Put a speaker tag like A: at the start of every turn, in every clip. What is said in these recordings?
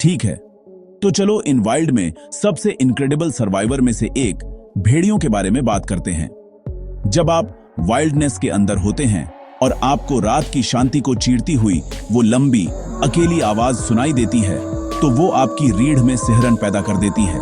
A: ठीक है, तो चलो इन वाइल्ड में सबसे इनक्रेडिबल सर्वाइवर में से एक भेड़ियों के बारे में बात करते हैं। जब आप वाइल्डनेस के अंदर होते हैं और आपको रात की शांति को चीरती हुई वो लंबी अकेली आवाज सुनाई देती है, तो वो आपकी रीढ़ में सिहरन पैदा कर देती है।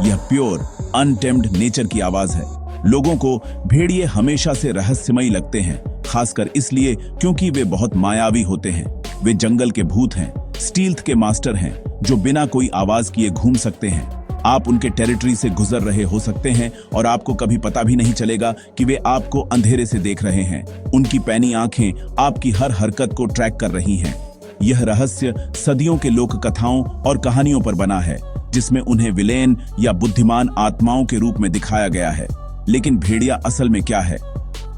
A: यह प्योर अनटेम्ड नेचर की आवाज है। लोगों को भेड़िए हमेशा से रहस्यमयी लगते हैं, खासकर इसलिए क्योंकि वे बहुत मायावी होते हैं। वे जंगल के भूत हैं, स्टील्थ के मास्टर हैं, जो बिना कोई आवाज किए घूम सकते हैं। आप उनके टेरिटरी से गुजर रहे हो सकते हैं और आपको कभी पता भी नहीं चलेगा कि वे आपको अंधेरे से देख रहे हैं। उनकी पैनी आंखें आपकी हर हरकत को ट्रैक कर रही हैं। यह रहस्य सदियों के लोक कथाओं और कहानियों पर बना है, जिसमें उन्हें विलेन या बुद्धिमान आत्माओं के रूप में दिखाया गया है। लेकिन भेड़िया असल में क्या है?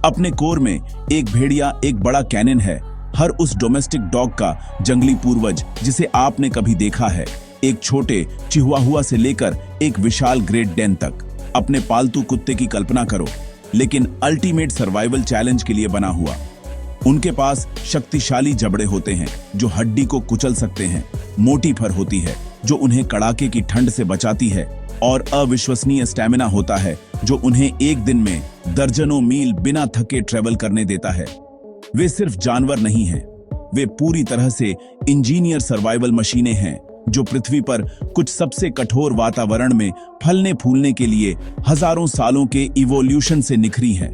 A: अपने कोर में एक भेड़िया एक बड़ा कैनन है, हर उस डोमेस्टिक डॉग का जंगली पूर्वज जिसे आपने कभी देखा है, एक छोटे चिहुआहुआ से लेकर एक विशाल ग्रेट डेन तक। अपने पालतू कुत्ते की कल्पना करो, लेकिन अल्टीमेट सर्वाइवल चैलेंज के लिए बना हुआ। उनके पास शक्तिशाली जबड़े होते हैं जो हड्डी को कुचल सकते हैं, मोटी फर होती है जो उन्हें कड़ाके की ठंड से बचाती है, और अविश्वसनीय स्टैमिना होता है जो उन्हें एक दिन में दर्जनों मील बिना थके ट्रेवल करने देता है। वे सिर्फ जानवर नहीं हैं, वे पूरी तरह से इंजीनियर सर्वाइवल मशीनें हैं जो पृथ्वी पर कुछ सबसे कठोर वातावरण में फलने फूलने के लिए हजारों सालों के इवोल्यूशन से निखरी हैं।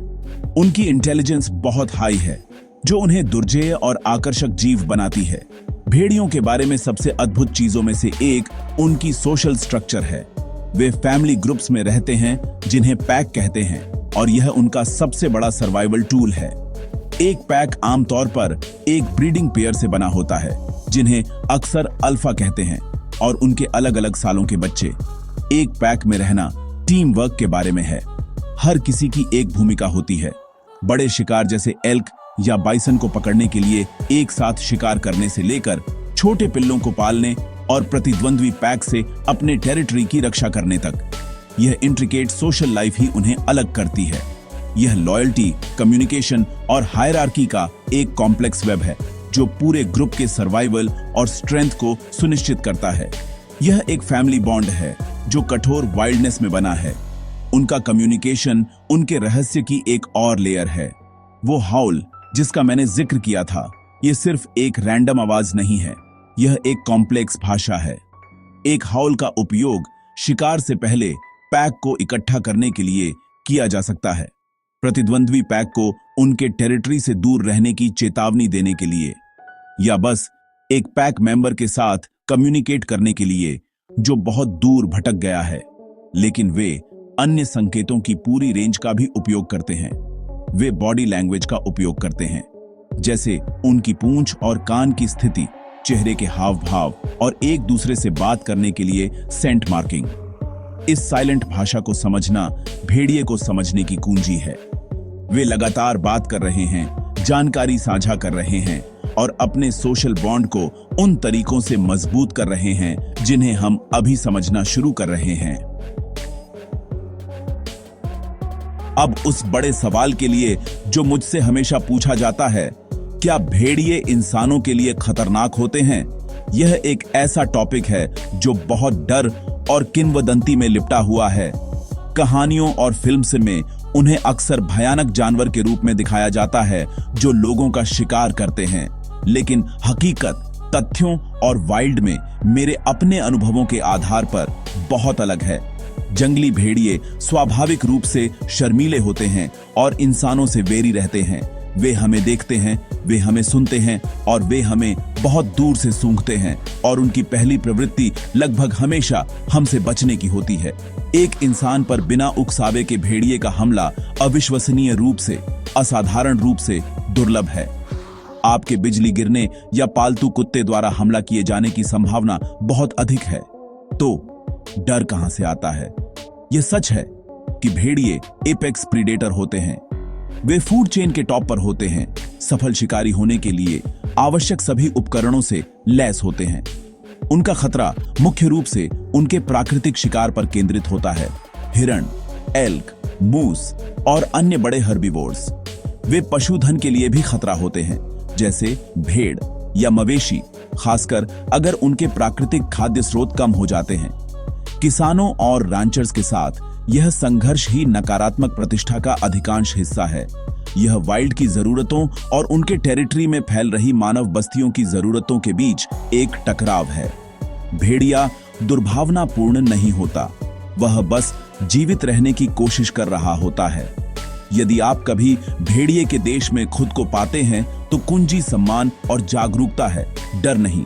A: उनकी इंटेलिजेंस बहुत हाई है, जो उन्हें दुर्जेय और आकर्षक जीव बनाती है। भेड़ियों के बारे में सबसे अद्भुत चीजों में से एक उनकी सोशल स्ट्रक्चर है। वे फैमिली ग्रुप्स में रहते हैं जिन्हें पैक कहते हैं, और यह उनका सबसे बड़ा सर्वाइवल टूल है। एक पैक आमतौर पर एक ब्रीडिंग पेयर से बना होता है, जिन्हें अक्सर अल्फा कहते हैं, और उनके अलग अलग सालों के बच्चे। एक पैक में रहना टीम वर्क के बारे में है। हर किसी की एक भूमिका होती है। बड़े शिकार जैसे एल्क या बाइसन को पकड़ने के लिए एक साथ शिकार करने से लेकर छोटे पिल्लों को पालने और प्रतिद्वंद्वी पैक से अपने टेरिटरी की रक्षा करने तक, यह इंट्रिकेट सोशल लाइफ ही उन्हें अलग करती है। यह लॉयल्टी, कम्युनिकेशन और हायरार्की का एक कॉम्प्लेक्स वेब है जो पूरे ग्रुप के सर्वाइवल और स्ट्रेंथ को सुनिश्चित करता है। यह एक फैमिली बॉन्ड है जो कठोर वाइल्डनेस में बना है। उनका कम्युनिकेशन उनके रहस्य की एक और लेयर है। वो हाउल जिसका मैंने जिक्र किया था, यह सिर्फ एक रैंडम आवाज नहीं है, यह एक कॉम्प्लेक्स भाषा है। एक हाउल का उपयोग शिकार से पहले पैक को इकट्ठा करने के लिए किया जा सकता है, प्रतिद्वंद्वी पैक को उनके टेरिटरी से दूर रहने की चेतावनी देने के लिए, या बस एक पैक मेंबर के साथ कम्युनिकेट करने के लिए जो बहुत दूर भटक गया है। लेकिन वे अन्य संकेतों की पूरी रेंज का भी उपयोग करते हैं। वे बॉडी लैंग्वेज का उपयोग करते हैं, जैसे उनकी पूंछ और कान की स्थिति, चेहरे के हाव भाव, और एक दूसरे से बात करने के लिए सेंट मार्किंग। इस साइलेंट भाषा को समझना भेड़िए को समझने की कुंजी है। वे लगातार बात कर रहे हैं, जानकारी साझा कर रहे हैं, और अपने सोशल बॉन्ड को उन तरीकों से मजबूत कर रहे हैं जिन्हें हम अभी समझना शुरू कर रहे हैं। अब उस बड़े सवाल के लिए जो मुझसे हमेशा पूछा जाता है, क्या भेड़िए इंसानों के लिए खतरनाक होते हैं? यह एक ऐसा टॉपिक है जो बहुत डर और किंवदंती में लिपटा हुआ है। कहानियों और फिल्म्स में उन्हें अक्सर भयानक जानवर के रूप में दिखाया जाता है जो लोगों का शिकार करते हैं, लेकिन हकीकत, तथ्यों और वाइल्ड में मेरे अपने अनुभवों के आधार पर बहुत अलग है। जंगली भेड़िए स्वाभाविक रूप से शर्मीले होते हैं और इंसानों से वेरी रहते हैं। वे हमें देखते हैं, वे हमें सुनते हैं, और वे हमें बहुत दूर से सूंघते हैं, और उनकी पहली प्रवृत्ति लगभग हमेशा हमसे बचने की होती है। एक इंसान पर बिना उकसावे के भेड़िए का हमला अविश्वसनीय रूप से, असाधारण रूप से दुर्लभ है। आपके बिजली गिरने या पालतू कुत्ते द्वारा हमला किए जाने की संभावना बहुत अधिक है। तो डर कहां से आता है? यह सच है कि भेड़िए एपेक्स प्रीडेटर होते हैं। वे फूड चेन के टॉप पर होते हैं, सफल शिकारी होने के लिए आवश्यक सभी उपकरणों से लैस होते हैं। उनका खतरा मुख्य रूप से उनके प्राकृतिक शिकार पर केंद्रित होता है, हिरण, एल्क, मूस और अन्य बड़े हर्बीवोर्स। वे पशुधन के लिए भी खतरा होते हैं, जैसे भेड़ या मवेशी, खासकर अगर उनके प्राकृतिक खाद्य स्रोत कम हो जाते हैं। किसानों और रांचर्स के साथ यह संघर्ष ही नकारात्मक प्रतिष्ठा का अधिकांश हिस्सा है। यह वाइल्ड की जरूरतों और उनके टेरिटरी में फैल रही मानव बस्तियों की जरूरतों के बीच एक टकराव है। भेड़िया दुर्भावनापूर्ण नहीं होता, वह बस जीवित रहने की कोशिश कर रहा होता है। यदि आप कभी भेड़िए के देश में खुद को पाते हैं तो कुंजी सम्मान और जागरूकता है, डर नहीं।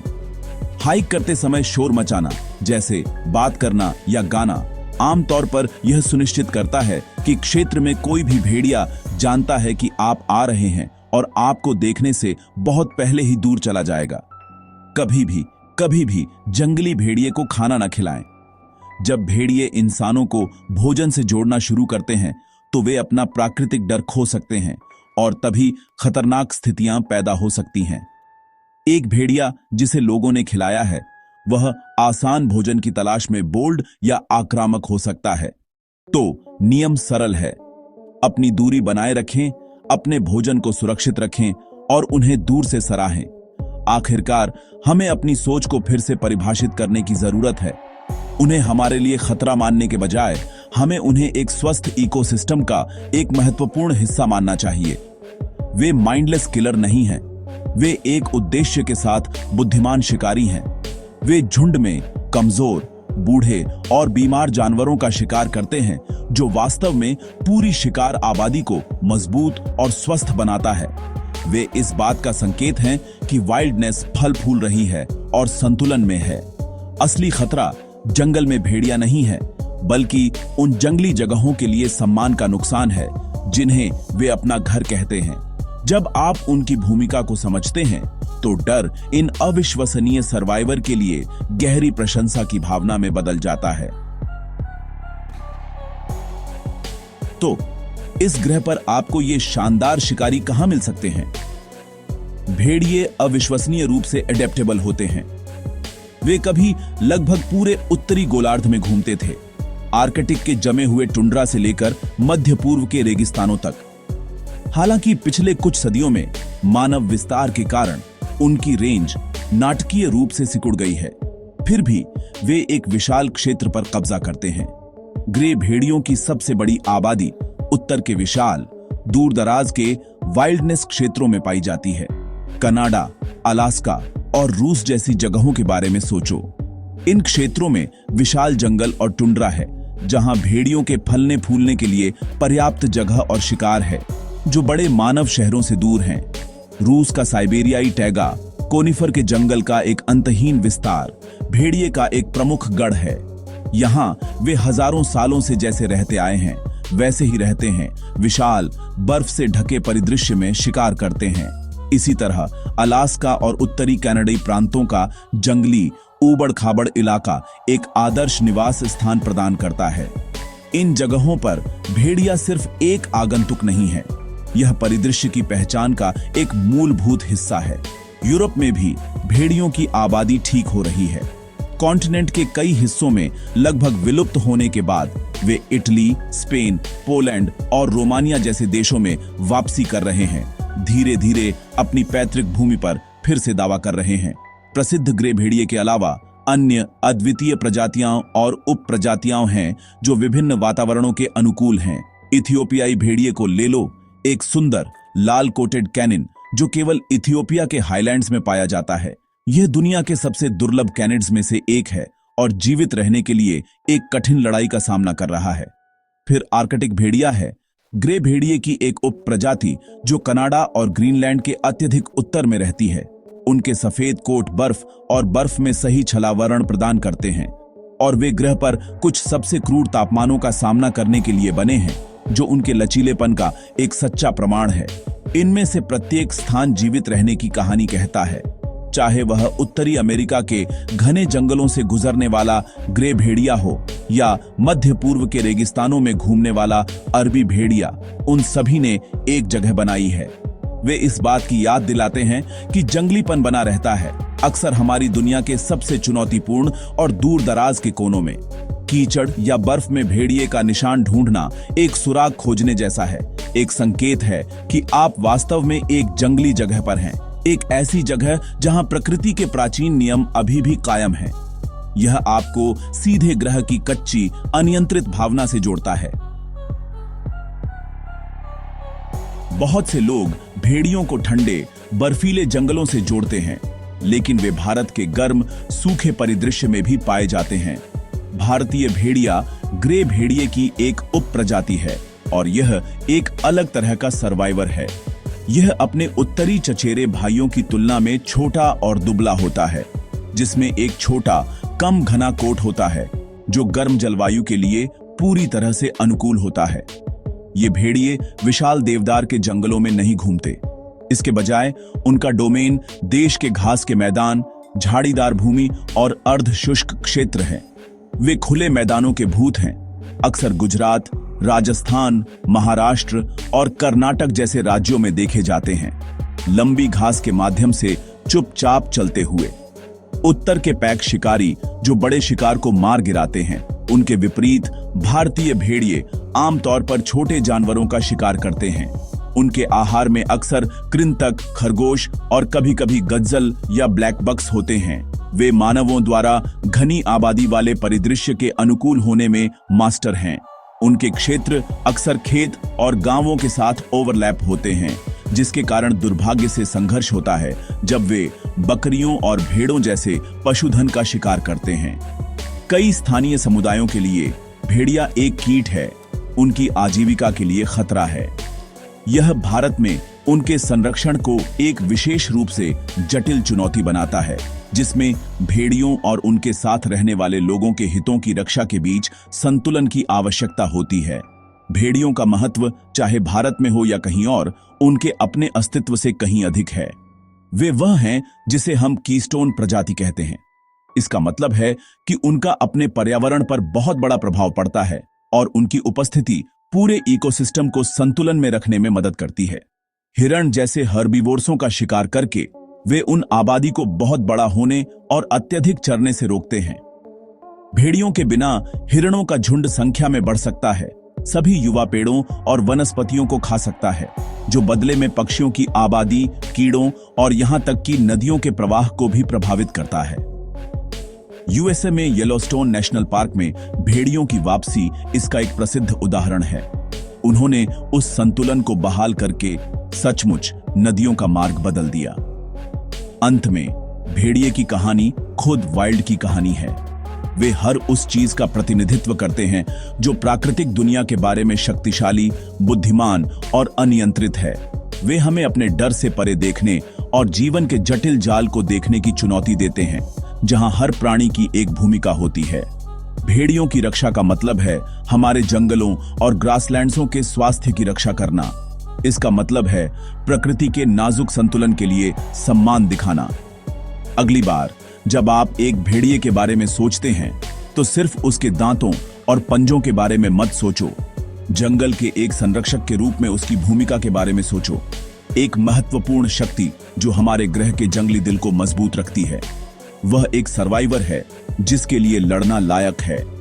A: हाइक करते समय शोर मचाना, जैसे बात करना या गाना, आमतौर पर यह सुनिश्चित करता है कि क्षेत्र में कोई भी भेड़िया जानता है कि आप आ रहे हैं और आपको देखने से बहुत पहले ही दूर चला जाएगा। कभी भी जंगली भेड़िए को खाना न खिलाएं। जब भेड़िए इंसानों को भोजन से जोड़ना शुरू करते हैं तो वे अपना प्राकृतिक डर खो सकते हैं और तभी खतरनाक स्थितियां पैदा हो सकती हैं। एक भेड़िया जिसे लोगों ने खिलाया है वह आसान भोजन की तलाश में बोल्ड या आक्रामक हो सकता है। तो नियम सरल है, अपनी दूरी बनाए रखें, अपने भोजन को सुरक्षित रखें और उन्हें दूर से सराहें। आखिरकार हमें अपनी सोच को फिर से परिभाषित करने की जरूरत है। उन्हें हमारे लिए खतरा मानने के बजाय हमें उन्हें एक स्वस्थ इकोसिस्टम का एक महत्वपूर्ण हिस्सा मानना चाहिए। वे माइंडलेस किलर नहीं हैं, वे एक उद्देश्य के साथ बुद्धिमान शिकारी हैं। वे झुंड में कमजोर, बूढ़े और बीमार जानवरों का शिकार करते हैं, जो वास्तव में पूरी शिकार आबादी को मजबूत और स्वस्थ बनाता है। वे इस बात का संकेत हैं कि वाइल्डनेस फल फूल रही है और संतुलन में है। असली खतरा जंगल में भेड़िया नहीं है, बल्कि उन जंगली जगहों के लिए सम्मान का नुकसान है जिन्हें वे अपना घर कहते हैं। जब आप उनकी भूमिका को समझते हैं तो डर इन अविश्वसनीय सर्वाइवर के लिए गहरी प्रशंसा की भावना में बदल जाता है। तो इस ग्रह पर आपको ये शानदार शिकारी कहां मिल सकते हैं? भेड़िए अविश्वसनीय रूप से एडेप्टेबल होते हैं। वे कभी लगभग पूरे उत्तरी गोलार्ध में घूमते थे, आर्कटिक के जमे हुए टुंड्रा से लेकर मध्य पूर्व के रेगिस्तानों तक। हालांकि पिछले कुछ सदियों में मानव विस्तार के कारण उनकी रेंज नाटकीय रूप से सिकुड़ गई है, फिर भी वे एक विशाल क्षेत्र पर कब्जा करते हैं। ग्रे भेड़ियों की सबसे बड़ी आबादी उत्तर के विशाल, दूरदराज के वाइल्डनेस क्षेत्रों में पाई जाती है। कनाडा, अलास्का और रूस जैसी जगहों के बारे में सोचो। इन क्षेत्रों में विशाल जंगल और टुंड्रा है, जहां भेड़ियों के फलने फूलने के लिए पर्याप्त जगह और शिकार है, जो बड़े मानव शहरों से दूर हैं। रूस का साइबेरियाई टैगा, कोनिफर के जंगल का एक अंतहीन विस्तार, भेड़िए का एक प्रमुख गढ़ है। यहाँ वे हजारों सालों से जैसे रहते आए हैं वैसे ही रहते हैं, विशाल बर्फ से ढके परिदृश्य में शिकार करते हैं। इसी तरह अलास्का और उत्तरी कनाडाई प्रांतों का जंगली ऊबड़ खाबड़ इलाका एक आदर्श निवास स्थान प्रदान करता है। इन जगहों पर भेड़िया सिर्फ एक आगंतुक नहीं है, यह परिदृश्य की पहचान का एक मूलभूत हिस्सा है। यूरोप में भी भेड़ियों की आबादी ठीक हो रही है। कॉन्टिनेंट के कई हिस्सों में लगभग विलुप्त होने के बाद वे इटली, स्पेन, पोलैंड और रोमानिया जैसे देशों में वापसी कर रहे हैं, धीरे धीरे अपनी पैतृक भूमि पर फिर से दावा कर रहे हैं। प्रसिद्ध ग्रे भेड़िए के अलावा अन्य अद्वितीय प्रजातियां और उप प्रजातियां हैं जो विभिन्न वातावरणों के अनुकूल हैं। इथियोपियाई भेड़िए को ले लो, एक सुंदर लाल कोटेड कैनिन जो केवल इथियोपिया के हाईलैंड्स में पाया जाता है। यह दुनिया के सबसे दुर्लभ कैनिड्स में से एक है और जीवित रहने के लिए एक कठिन लड़ाई का सामना कर रहा है। फिर आर्कटिक भेड़िया है, ग्रे भेड़िए की एक उप प्रजाति जो कनाडा और ग्रीनलैंड के अत्यधिक उत्तर में रहती है। उनके सफेद कोट बर्फ और बर्फ में सही छलावरण प्रदान करते हैं और वे ग्रह पर कुछ सबसे क्रूर तापमानों का सामना करने के लिए बने हैं, जो उनके लचीलेपन का एक सच्चा प्रमाण है। इनमें से प्रत्येक स्थान जीवित रहने की कहानी कहता है, चाहे वह उत्तरी अमेरिका के घने जंगलों से गुजरने वाला ग्रे भेड़िया हो या मध्य पूर्व के रेगिस्तानों में घूमने वाला अरबी भेड़िया, उन सभी ने एक जगह बनाई है। वे इस बात की याद दिलाते हैं कि जंगलीपन बना रहता है, अक्सर हमारी दुनिया के सबसे चुनौतीपूर्ण और दूर दराज के कोनों में। कीचड़ या बर्फ में भेड़िए का निशान ढूंढना एक सुराग खोजने जैसा है, एक संकेत है कि आप वास्तव में एक जंगली जगह पर हैं। एक ऐसी जगह जहां प्रकृति के प्राचीन नियम अभी भी कायम हैं। यह आपको सीधे ग्रह की कच्ची अनियंत्रित भावना से जोड़ता है। बहुत से लोग भेड़ियों को ठंडे बर्फीले जंगलों से जोड़ते हैं, लेकिन वे भारत के गर्म सूखे परिदृश्य में भी पाए जाते हैं। भारतीय भेड़िया ग्रे भेड़िए की एक उप प्रजाति है और यह एक अलग तरह का सर्वाइवर है। यह अपने उत्तरी चचेरे भाइयों की तुलना में छोटा और दुबला होता है, जिसमें एक छोटा कम घना कोट होता है जो गर्म जलवायु के लिए पूरी तरह से अनुकूल होता है। ये भेड़िए विशाल देवदार के जंगलों में नहीं घूमते। इसके बजाय उनका डोमेन देश के घास के मैदान, झाड़ीदार भूमि और अर्ध शुष्क क्षेत्र है। वे खुले मैदानों के भूत हैं। अक्सर गुजरात, राजस्थान, महाराष्ट्र और कर्नाटक जैसे राज्यों में देखे जाते हैं, लंबी घास के माध्यम से चुपचाप चलते हुए। उत्तर के पैक शिकारी जो बड़े शिकार को मार गिराते हैं, उनके विपरीत भारतीय भेड़िए आमतौर पर छोटे जानवरों का शिकार करते हैं। उनके आहार में अक्सर कृंतक, खरगोश और कभी-कभी गज्जल या ब्लैक बक्स होते हैं। वे मानवों द्वारा घनी आबादी वाले परिदृश्य के अनुकूल होने में मास्टर हैं। उनके क्षेत्र अक्सर खेत और गांवों के साथ ओवरलैप होते हैं, जिसके कारण दुर्भाग्य से संघर्ष होता है जब वे बकरियों और भेड़ों जैसे पशुधन का शिकार करते हैं। कई स्थानीय समुदायों के लिए भेड़िया एक कीट है, उनकी आजीविका के लिए खतरा है। यह भारत में उनके संरक्षण को एक विशेष रूप से जटिल चुनौती बनाता है, जिसमें भेड़ियों और उनके साथ रहने वाले लोगों के हितों की रक्षा के बीच संतुलन की आवश्यकता होती है। भेड़ियों का महत्व चाहे भारत में हो या कहीं और, उनके अपने अस्तित्व से कहीं अधिक है। वे वह हैं जिसे हम कीस्टोन प्रजाति कहते हैं। इसका मतलब है कि उनका अपने पर्यावरण पर बहुत बड़ा प्रभाव पड़ता है और उनकी उपस्थिति पूरे इकोसिस्टम को संतुलन में रखने में मदद करती है। हिरण जैसे हर्बीवोर्सों का शिकार करके वे उन आबादी को बहुत बड़ा होने और अत्यधिक चरने से रोकते हैं। भेड़ियों के बिना हिरणों का झुंड संख्या में बढ़ सकता है, सभी युवा पेड़ों और वनस्पतियों को खा सकता है, जो बदले में पक्षियों की आबादी, कीड़ों और यहां तक कि नदियों के प्रवाह को भी प्रभावित करता है। यूएसए में येलोस्टोन नेशनल पार्क में भेड़ियों की वापसी इसका एक प्रसिद्ध उदाहरण है। उन्होंने उस संतुलन को बहाल करके सचमुच नदियों का मार्ग बदल दिया। अंत में भेड़िए की कहानी खुद वाइल्ड की कहानी है। वे हर उस चीज का प्रतिनिधित्व करते हैं जो प्राकृतिक दुनिया के बारे में शक्तिशाली, बुद्धिमान और अनियंत्रित है। वे हमें अपने डर से परे देखने और जीवन के जटिल जाल को देखने की चुनौती देते हैं, जहां हर प्राणी की एक भूमिका होती है। भेड़ियों की रक्षा का मतलब है हमारे जंगलों और ग्रासलैंड्सों के स्वास्थ्य की रक्षा करना। इसका मतलब है प्रकृति के नाजुक संतुलन के लिए सम्मान दिखाना। अगली बार जब आप एक भेड़िए के बारे में सोचते हैं, तो सिर्फ उसके दांतों और पंजों के बारे में मत सोचो। जंगल के एक संरक्षक के रूप में उसकी भूमिका के बारे में सोचो, एक महत्वपूर्ण शक्ति जो हमारे ग्रह के जंगली दिल को मजबूत रखती है। वह एक सर्वाइवर है जिसके लिए लड़ना लायक है।